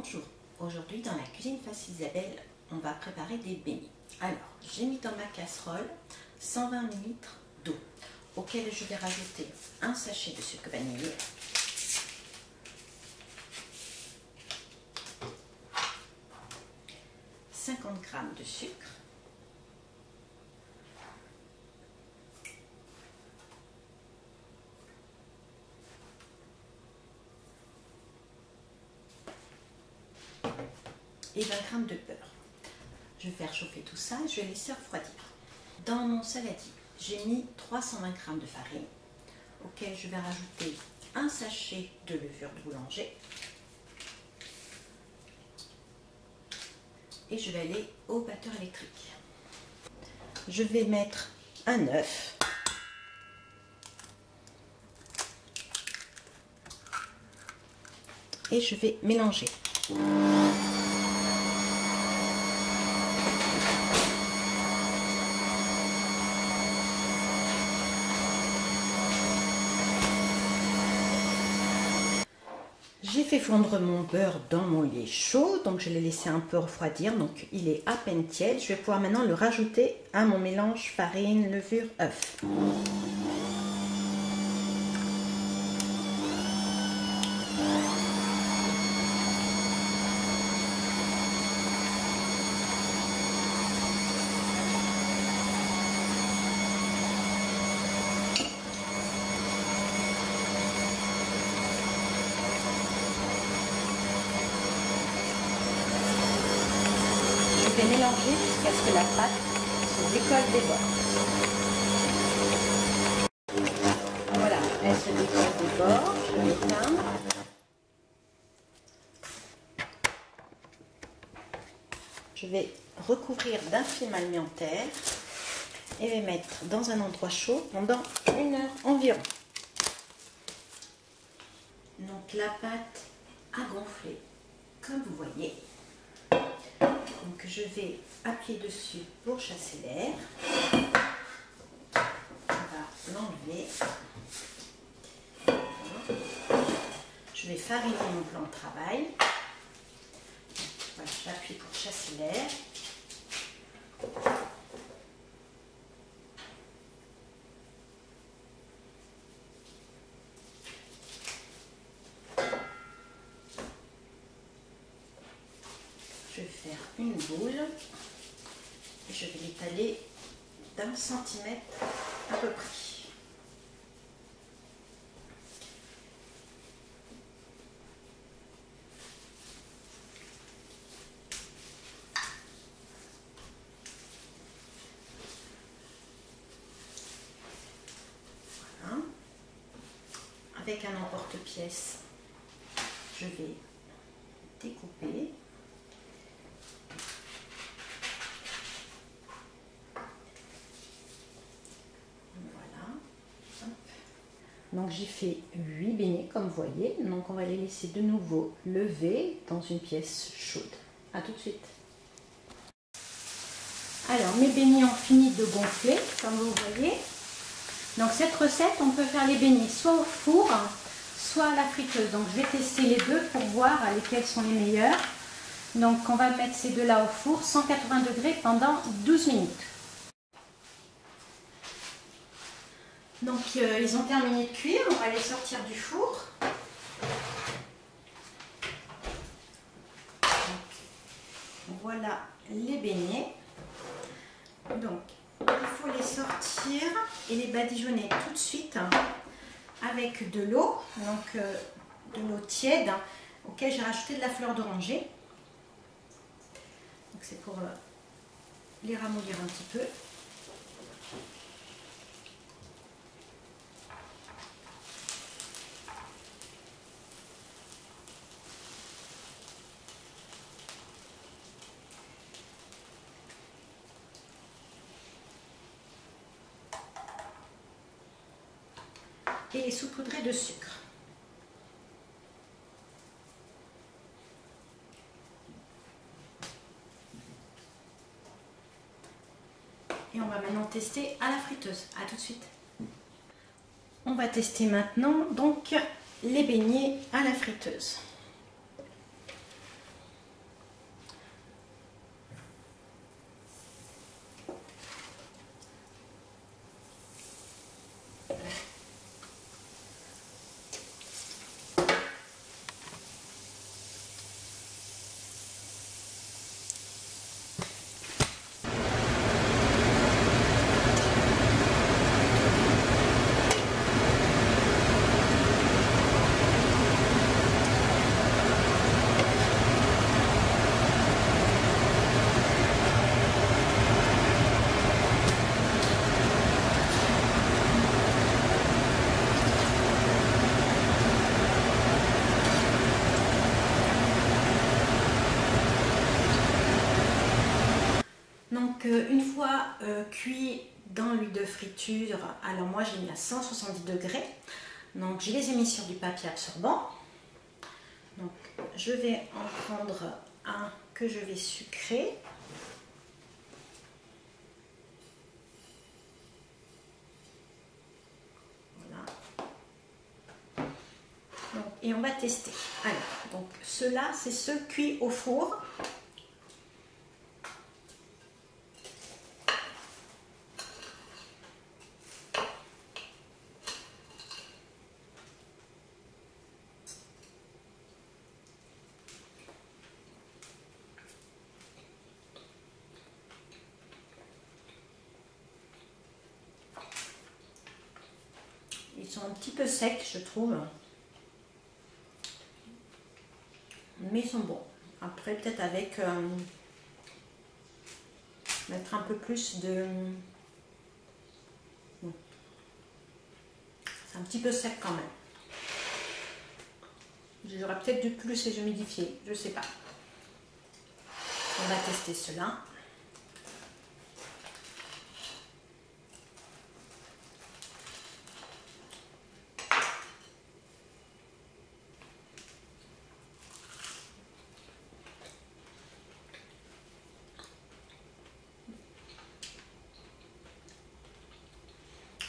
Bonjour, aujourd'hui dans la cuisine Facile Isabelle, on va préparer des beignets. Alors, j'ai mis dans ma casserole 120 ml d'eau, auquel je vais rajouter un sachet de sucre vanillé, « 50 g de sucre, et 20 g de beurre. Je vais faire chauffer tout ça et je vais laisser refroidir. Dans mon saladier, j'ai mis 320 g de farine, auquel je vais rajouter un sachet de levure de boulanger. Et je vais aller au batteur électrique. Je vais mettre un œuf. Et je vais mélanger. J'ai fait fondre mon beurre dans mon lait chaud, donc je l'ai laissé un peu refroidir, donc il est à peine tiède. Je vais pouvoir maintenant le rajouter à mon mélange farine, levure, œuf. Je vais mélanger jusqu'à ce que la pâte se décolle des bords. Voilà, elle se décolle des bords, je vais l'éteindre. Je vais recouvrir d'un film alimentaire et les mettre dans un endroit chaud pendant 1 heure environ. Donc la pâte a gonflé, comme vous voyez. Donc je vais appuyer dessus pour chasser l'air. On va l'enlever. Je vais fariner mon plan de travail. Voilà, j'appuie pour chasser l'air. Je vais faire une boule et je vais l'étaler d'1 centimètre à peu près. Voilà. Avec un emporte-pièce, je vais découper. Donc j'ai fait 8 beignets comme vous voyez, donc on va les laisser de nouveau lever dans une pièce chaude. A tout de suite. Alors mes beignets ont fini de gonfler comme vous voyez. Donc cette recette on peut faire les beignets soit au four, soit à la friteuse. Donc je vais tester les deux pour voir lesquels sont les meilleurs. Donc on va mettre ces deux là au four, 180 degrés pendant 12 minutes. Donc ils ont terminé de cuire, on va les sortir du four. Donc, voilà les beignets. Donc il faut les sortir et les badigeonner tout de suite avec de l'eau, donc de l'eau tiède auquel j'ai rajouté de la fleur d'oranger. Donc c'est pour les ramollir un petit peu. Et les saupoudrer de sucre. Et on va maintenant tester à la friteuse. A tout de suite. On va tester maintenant donc les beignets à la friteuse. Donc une fois cuit dans l'huile de friture, alors moi j'ai mis à 170 degrés, donc je les ai mis sur du papier absorbant. Donc je vais en prendre un que je vais sucrer. Voilà. Donc, et on va tester. Alors, donc ceux-là, c'est ceux cuits au four. Ils sont un petit peu secs, je trouve. Mais ils sont bons. Après, peut-être avec mettre un peu plus de... C'est un petit peu sec quand même. J'aurais peut-être dû plus les humidifier, je sais pas. On va tester cela.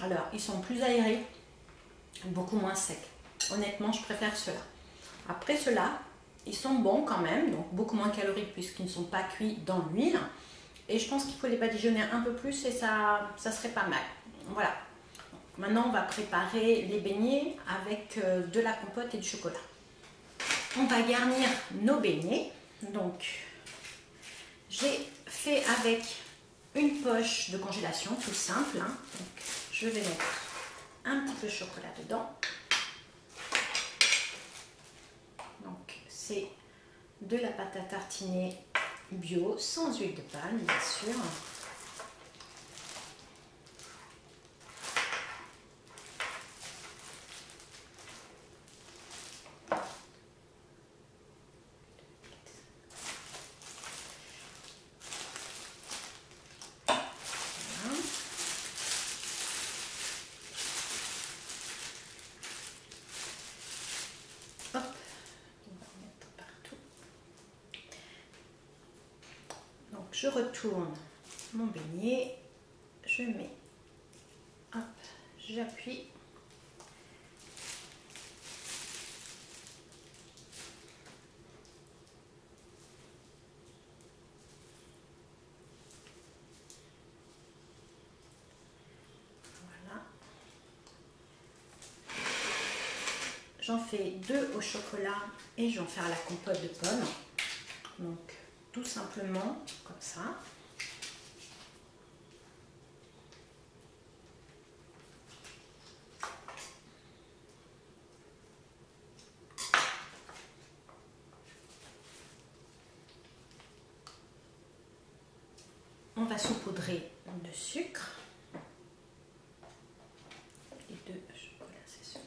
Alors, ils sont plus aérés, beaucoup moins secs. Honnêtement, je préfère ceux-là. Après ceux-là, ils sont bons quand même, donc beaucoup moins caloriques puisqu'ils ne sont pas cuits dans l'huile. Et je pense qu'il faut les badigeonner un peu plus et ça serait pas mal. Voilà. Maintenant, on va préparer les beignets avec de la compote et du chocolat. On va garnir nos beignets. Donc, j'ai fait avec une poche de congélation, tout simple. Hein. Donc, je vais mettre un petit peu de chocolat dedans. Donc, c'est de la pâte à tartiner bio, sans huile de palme, bien sûr. Je retourne mon beignet, je mets, hop, j'appuie. Voilà. J'en fais 2 au chocolat et je vais en faire la compote de pommes. Donc, tout simplement comme ça. On va saupoudrer de sucre. Les 2 chocolats, c'est cela.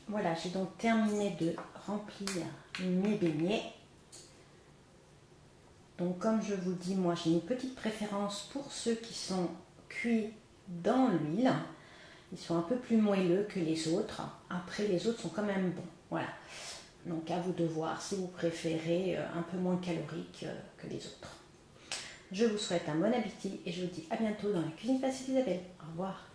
Voilà, j'ai donc terminé de remplir mes beignets. Donc comme je vous dis, moi j'ai une petite préférence pour ceux qui sont cuits dans l'huile. Ils sont un peu plus moelleux que les autres. Après les autres sont quand même bons. Voilà. Donc à vous de voir si vous préférez un peu moins calorique que les autres. Je vous souhaite un bon appétit et je vous dis à bientôt dans la cuisine facile d'Isabelle. Au revoir.